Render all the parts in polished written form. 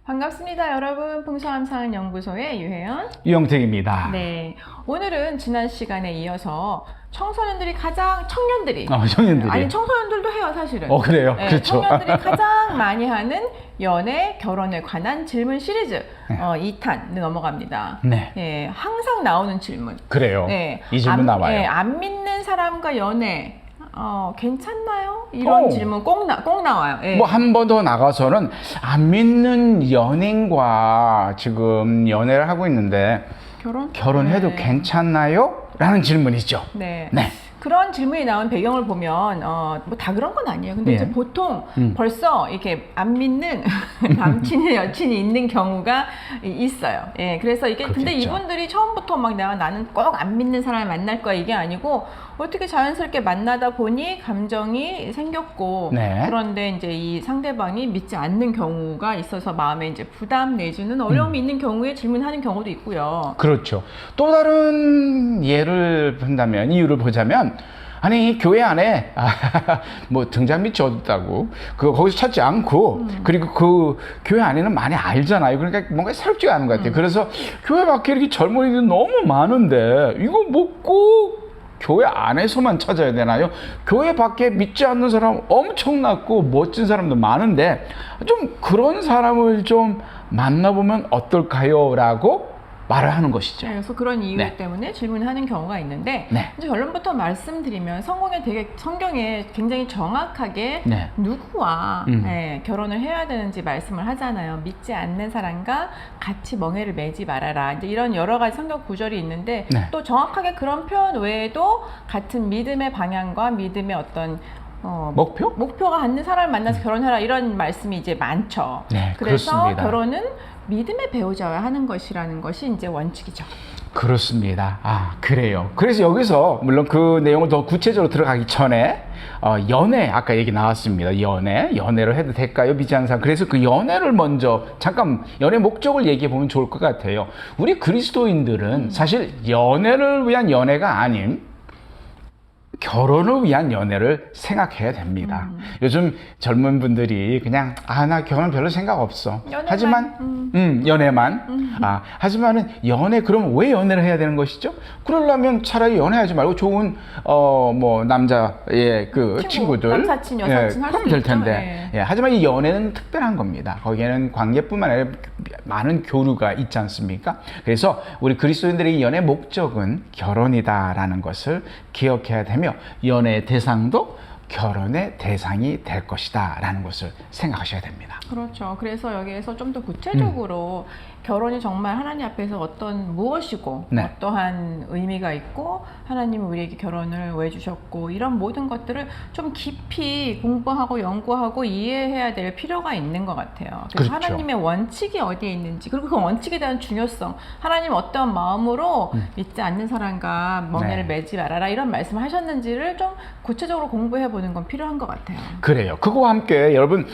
반갑습니다, 여러분. 풍성함상연구소의 유혜연, 유영택입니다. 네, 오늘은 지난 시간에 이어서 청소년들이 청소년들도 해요, 사실은. 그래요? 네, 그렇죠. 청년들이 가장 많이 하는 연애, 결혼에 관한 질문 시리즈 2탄 넘어갑니다. 네. 네, 항상 나오는 질문. 그래요. 네, 이 질문 나와요. 네, 안 믿는 사람과 연애 괜찮나요? 이런 질문 꼭 나와요. 네. 뭐 한 번 더 나가서는 안 믿는 연인과 지금 연애를 하고 있는데 결혼해도 네. 괜찮나요? 라는 질문이죠. 네. 네. 그런 질문이 나온 배경을 보면 뭐 다 그런 건 아니에요. 근데 예. 이제 보통 벌써 이렇게 안 믿는 남친이 여친이 있는 경우가 있어요. 예. 그래서 이게 그렇겠죠. 근데 이분들이 처음부터 막 나는 꼭 안 믿는 사람을 만날 거야 이게 아니고 어떻게 자연스럽게 만나다 보니 감정이 생겼고 네. 그런데 이제 이 상대방이 믿지 않는 경우가 있어서 마음에 이제 부담 내지는 어려움이 있는 경우에 질문하는 경우도 있고요. 그렇죠. 또 다른 이유를 보자면 아니 교회 안에 뭐 등잔 밑이 어둡다고 거기서 찾지 않고 그리고 그 교회 안에는 많이 알잖아요. 그러니까 뭔가 새롭지가 않은 것 같아요. 그래서 교회 밖에 이렇게 젊은이들 너무 많은데 이거 뭐 꼭 교회 안에서만 찾아야 되나요? 교회 밖에 믿지 않는 사람 엄청났고 멋진 사람도 많은데 좀 그런 사람을 좀 만나보면 어떨까요? 라고 말을 하는 것이죠. 네, 그래서 그런 이유 네. 때문에 질문하는 경우가 있는데 네. 이제 결론부터 말씀드리면 성경에 굉장히 정확하게 네. 누구와 결혼을 해야 되는지 말씀을 하잖아요. 믿지 않는 사람과 같이 멍에를 매지 말아라. 이제 이런 여러 가지 성경 구절이 있는데 네. 또 정확하게 그런 표현 외에도 같은 믿음의 방향과 믿음의 어떤 목표가 같는 사람을 만나서 결혼하라 이런 말씀이 이제 많죠. 네, 그래서 그렇습니다. 결혼은 믿음의 배우자와 하는 것이라는 것이 이제 원칙이죠. 그렇습니다. 그래요. 그래서 여기서 물론 그 내용을 더 구체적으로 들어가기 전에 연애 아까 얘기 나왔습니다. 연애를 해도 될까요? 믿지 않는 사람. 그래서 그 연애를 먼저 잠깐 연애 목적을 얘기해 보면 좋을 것 같아요. 우리 그리스도인들은 사실 연애를 위한 연애가 아닌 결혼을 위한 연애를 생각해야 됩니다. 요즘 젊은 분들이 그냥 나 결혼 별로 생각 없어. 연애만. 하지만은 연애 그럼 왜 연애를 해야 되는 것이죠? 그러려면 차라리 연애하지 말고 좋은 뭐 남자의 그 친구들, 남사친, 여사친 할 하면 수 될 있죠. 텐데. 하지만 이 연애는 특별한 겁니다. 거기에는 관계뿐만 아니라 많은 교류가 있지 않습니까? 그래서 우리 그리스도인들의 연애 목적은 결혼이다라는 것을 기억해야 되며 연애의 대상도 결혼의 대상이 될 것이다 라는 것을 생각하셔야 됩니다. 그렇죠. 그래서 여기에서 좀 더 구체적으로 결혼이 정말 하나님 앞에서 무엇이고 네. 어떠한 의미가 있고 하나님이 우리에게 결혼을 왜 주셨고 이런 모든 것들을 좀 깊이 공부하고 연구하고 이해해야 될 필요가 있는 것 같아요. 그래서 그렇죠. 하나님의 원칙이 어디에 있는지 그리고 그 원칙에 대한 중요성 하나님 어떤 마음으로 믿지 않는 사람과 멍에를 매지 말아라 이런 말씀을 하셨는지를 좀 구체적으로 공부해 보는 건 필요한 것 같아요. 그래요. 그거와 함께 여러분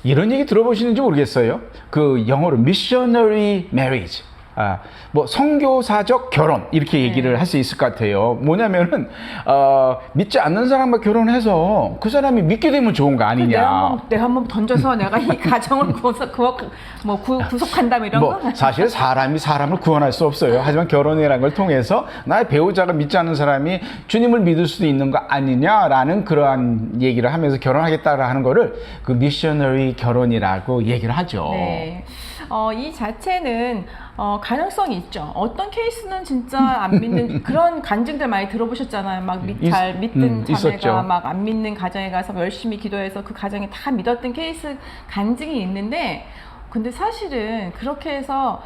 이런 얘기 들어보시는지 모르겠어요. 그 영어로 missionary marriage. 뭐 선교사적 결혼 이렇게 얘기를 할 수 있을 것 같아요. 뭐냐면은 믿지 않는 사람과 결혼해서 그 사람이 믿게 되면 좋은 거 아니냐. 내가 한번 던져서 내가 이 가정을 구속한다면 이런 거? 사실 사람이 사람을 구원할 수 없어요. 하지만 결혼이라는 걸 통해서 나의 배우자가 믿지 않는 사람이 주님을 믿을 수도 있는 거 아니냐라는 그러한 얘기를 하면서 결혼하겠다라는 거를 그 미셔너리 결혼이라고 얘기를 하죠. 네. 이 자체는 가능성이 있죠. 어떤 케이스는 진짜 안 믿는 그런 간증들 많이 들어보셨잖아요. 막 잘 믿던 자매가 있었죠. 막 안 믿는 가정에 가서 열심히 기도해서 그 가정이 다 믿었던 케이스 간증이 있는데 근데 사실은 그렇게 해서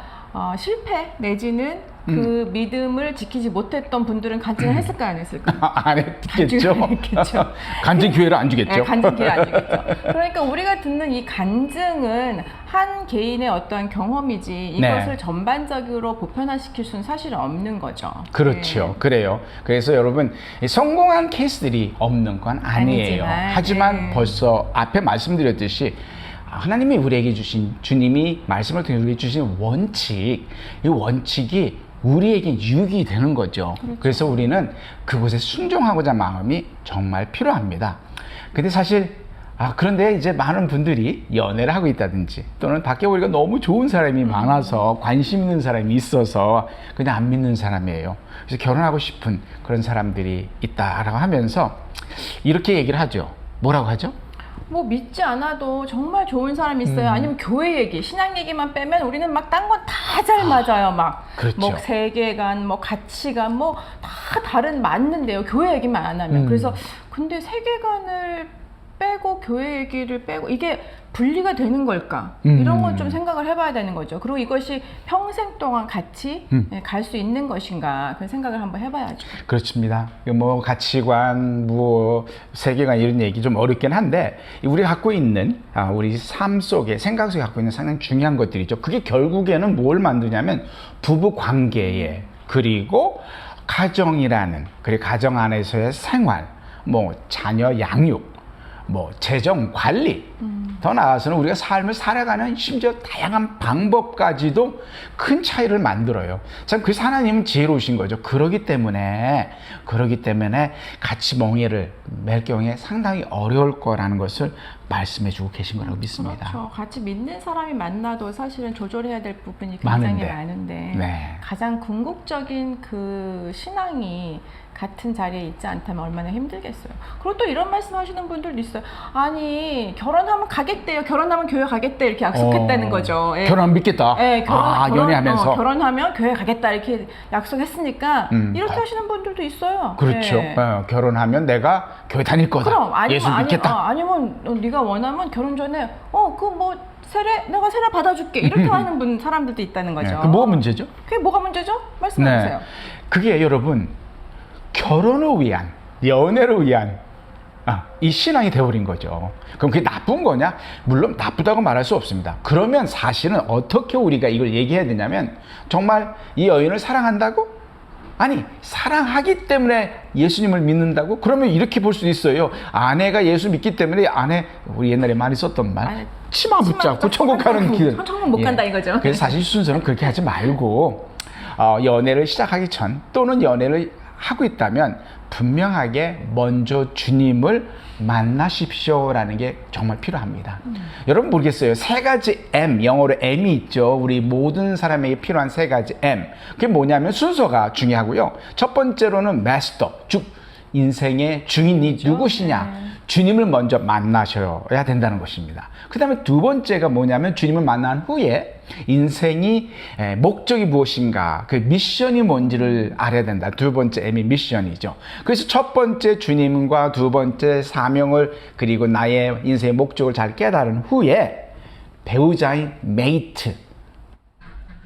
실패 내지는 그 믿음을 지키지 못했던 분들은 간증을 했을까 안 했을까? 안 했겠죠. 간증 기회를 안 주겠죠. 네, 간증 기회를 안 주겠죠. 그러니까 우리가 듣는 이 간증은 한 개인의 어떠한 경험이지 이것을 전반적으로 보편화시킬 수는 사실 없는 거죠. 그렇죠. 네. 그래요. 그래서 여러분 성공한 케이스들이 없는 건 아니에요. 하지만 벌써 앞에 말씀드렸듯이 하나님이 우리에게 주신 주님이 말씀을 통해 우리에게 주신 원칙, 이 원칙이 우리에게 유익이 되는 거죠. 그렇죠. 그래서 우리는 그곳에 순종하고자 마음이 정말 필요합니다. 근데 사실 그런데 이제 많은 분들이 연애를 하고 있다든지 또는 밖에 보니까 너무 좋은 사람이 많아서 관심 있는 사람이 있어서 그냥 안 믿는 사람이에요. 그래서 결혼하고 싶은 그런 사람들이 있다라고 하면서 이렇게 얘기를 하죠. 뭐라고 하죠? 뭐 믿지 않아도 정말 좋은 사람이 있어요. 아니면 교회 얘기, 신앙 얘기만 빼면 우리는 막 딴 건 다 잘 맞아요. 막 그렇죠. 뭐 세계관, 뭐 가치관, 뭐 다 다른 맞는데요. 교회 얘기만 안 하면. 그래서 근데 세계관을 빼고 교회 얘기를 빼고 이게 분리가 되는 걸까? 이런 건 좀 생각을 해봐야 되는 거죠. 그리고 이것이 평생 동안 같이 갈 수 있는 것인가? 그런 생각을 한번 해봐야죠. 그렇습니다. 뭐 가치관, 뭐 세계관 이런 얘기 좀 어렵긴 한데 우리가 갖고 있는 우리 삶 속에 생각 속에 갖고 있는 상당히 중요한 것들이죠. 그게 결국에는 뭘 만드냐면 부부 관계에 그리고 가정이라는 그리고 가정 안에서의 생활, 뭐 자녀 양육, 뭐 재정 관리, 더 나아가서는 우리가 삶을 살아가는 심지어 다양한 방법까지도 큰 차이를 만들어요. 참 그래서 하나님은 지혜로우신 거죠. 그러기 때문에 같이 멍에를 맬 경우에 상당히 어려울 거라는 것을 말씀해주고 계신 거라고 믿습니다. 그렇죠. 같이 믿는 사람이 만나도 사실은 조절해야 될 부분이 굉장히 많은데 네. 가장 궁극적인 그 신앙이 같은 자리에 있지 않다면 얼마나 힘들겠어요. 그리고 또 이런 말씀하시는 분들도 있어요. 아니 결혼하면 가겠대요. 결혼하면 교회 가겠대 이렇게 약속했다는 거죠. 예. 결혼 믿겠다. 예, 연애하면서 결혼하면 교회 가겠다 이렇게 약속했으니까 이렇게 하시는 분들도 있어요. 그렇죠. 예. 결혼하면 내가 교회 다닐 거다. 그럼 예수 믿겠다. 아니면 네가 원하면 결혼 전에 그 뭐 내가 세례 받아줄게 이렇게 하는 사람들도 있다는 거죠. 그 뭐가 문제죠? 그게 뭐가 문제죠? 말씀해주세요. 그게 여러분 결혼을 위한 연애를 위한 이 신앙이 되어버린 거죠. 그럼 그게 나쁜 거냐? 물론 나쁘다고 말할 수 없습니다. 그러면 사실은 어떻게 우리가 이걸 얘기해야 되냐면 정말 이 여인을 사랑한다고? 아니 사랑하기 때문에 예수님을 믿는다고? 그러면 이렇게 볼 수도 있어요. 아내가 예수 믿기 때문에 우리 옛날에 많이 썼던 말 치마 붙잡고 천국 가는 길. 천국 못 간다 이거죠. 그래서 사실 순서는 그렇게 하지 말고 연애를 시작하기 전 또는 연애를 하고 있다면 분명하게 먼저 주님을 만나십시오라는 게 정말 필요합니다. 여러분 모르겠어요. 세 가지 M, 영어로 M이 있죠. 우리 모든 사람에게 필요한 세 가지 M. 그게 뭐냐면 순서가 중요하고요. 첫 번째로는 마스터, 즉 인생의 주인이 누구시냐. 주님을 먼저 만나셔야 된다는 것입니다. 그 다음에 두 번째가 뭐냐면 주님을 만난 후에 인생이 목적이 무엇인가, 그 미션이 뭔지를 알아야 된다. 두 번째 M이 미션이죠. 그래서 첫 번째 주님과 두 번째 사명을 그리고 나의 인생의 목적을 잘 깨달은 후에 배우자인 메이트,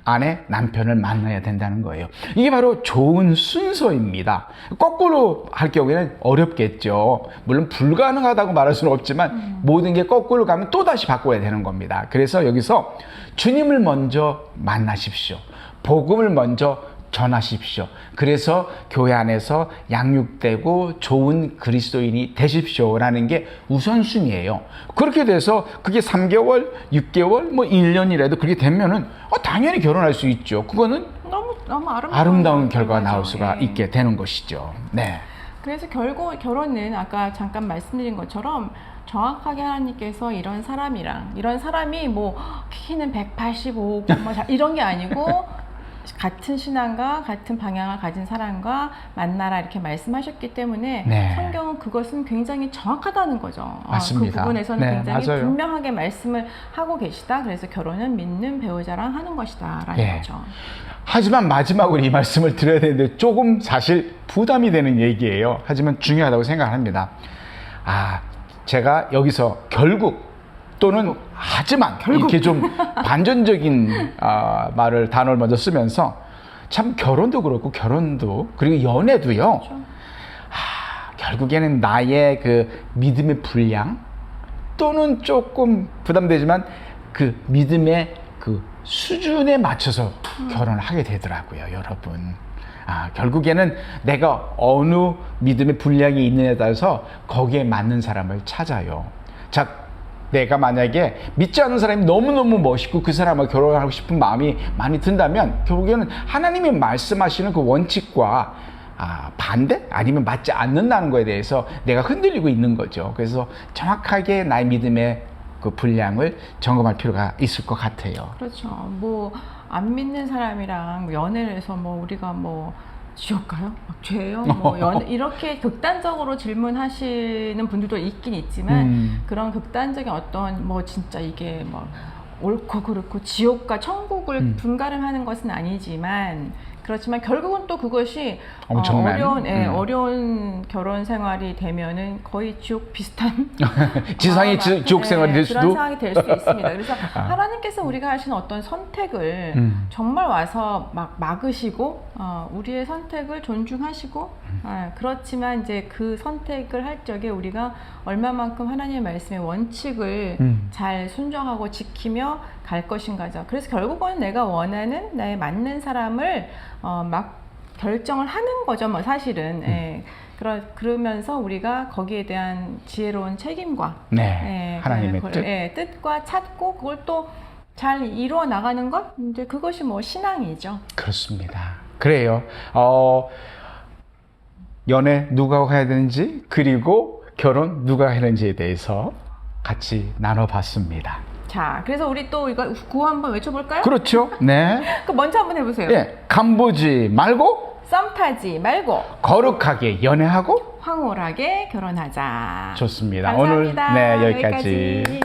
아내, 남편을 만나야 된다는 거예요. 이게 바로 좋은 순서입니다. 거꾸로 할 경우에는 어렵겠죠. 물론 불가능하다고 말할 수는 없지만 모든 게 거꾸로 가면 또다시 바꿔야 되는 겁니다. 그래서 여기서 주님을 먼저 만나십시오. 복음을 먼저 전하십시오. 그래서 교회 안에서 양육되고 좋은 그리스도인이 되십시오라는 게 우선순위예요. 그렇게 돼서 그게 3개월, 6개월, 뭐 1년이라도 그렇게 되면은 당연히 결혼할 수 있죠. 그거는 너무 아름다운 결과가 나올 수가 있게 되는 것이죠. 네. 그래서 결국 결혼은 아까 잠깐 말씀드린 것처럼 정확하게 하나님께서 이런 사람이 뭐 키는 185, 뭐 이런 게 아니고 같은 신앙과 같은 방향을 가진 사람과 만나라 이렇게 말씀하셨기 때문에 성경은 그것은 굉장히 정확하다는 거죠. 맞습니다. 그 부분에서는 굉장히 맞아요. 분명하게 말씀을 하고 계시다. 그래서 결혼은 믿는 배우자랑 하는 것이다 라는 거죠. 하지만 마지막으로 이 말씀을 드려야 되는데 조금 사실 부담이 되는 얘기예요. 하지만 중요하다고 생각합니다. 제가 여기서 결국 또는 하지만 이렇게 좀 반전적인 단어를 먼저 쓰면서 참 결혼도 그렇고 그리고 연애도요. 그렇죠. 결국에는 나의 그 믿음의 분량 또는 조금 부담되지만 그 믿음의 그 수준에 맞춰서 결혼을 하게 되더라고요, 여러분. 결국에는 내가 어느 믿음의 분량이 있느냐에 따라서 거기에 맞는 사람을 찾아요. 자, 내가 만약에 믿지 않는 사람이 너무너무 멋있고 그 사람과 결혼하고 싶은 마음이 많이 든다면 결국에는 하나님이 말씀하시는 그 원칙과 반대 아니면 맞지 않는다는 거에 대해서 내가 흔들리고 있는 거죠. 그래서 정확하게 나의 믿음의 그 분량을 점검할 필요가 있을 것 같아요. 그렇죠. 뭐 안 믿는 사람이랑 뭐 연애를 해서 뭐 우리가 뭐 지옥 가요? 막 죄요? 뭐 이렇게 극단적으로 질문하시는 분들도 있긴 있지만 그런 극단적인 어떤 뭐 진짜 이게 뭐 옳고 그렇고 지옥과 천국을 분가름하는 것은 아니지만 그렇지만 결국은 또 그것이 엄청난 어려운 결혼 생활이 되면은 거의 지옥 비슷한 지상의 지옥 생활이 될 수도 그런 상황이 될 수 있습니다. 그래서 하나님께서 우리가 하시는 어떤 선택을 정말 와서 막 막으시고 우리의 선택을 존중하시고 그렇지만 이제 그 선택을 할 적에 우리가 얼마만큼 하나님의 말씀의 원칙을 잘 순종하고 지키며 갈 것인가죠. 그래서 결국은 내가 원하는 나에 맞는 사람을 막 결정을 하는 거죠, 뭐 사실은. 그러면서 우리가 거기에 대한 지혜로운 책임과 하나님의 뜻과 찾고 그걸 또 잘 이루어 나가는 것, 이제 그것이 뭐 신앙이죠. 그렇습니다. 그래요. 연애 누가 해야 되는지 그리고 결혼 누가 해야 되는지에 대해서 같이 나눠봤습니다. 자, 그래서 우리 또 이거 구호 한번 외쳐볼까요? 그렇죠. 네. 그 먼저 한번 해보세요. 간보지 말고 썸 타지 말고 거룩하게 연애하고 황홀하게 결혼하자. 좋습니다. 감사합니다. 오늘 여기까지.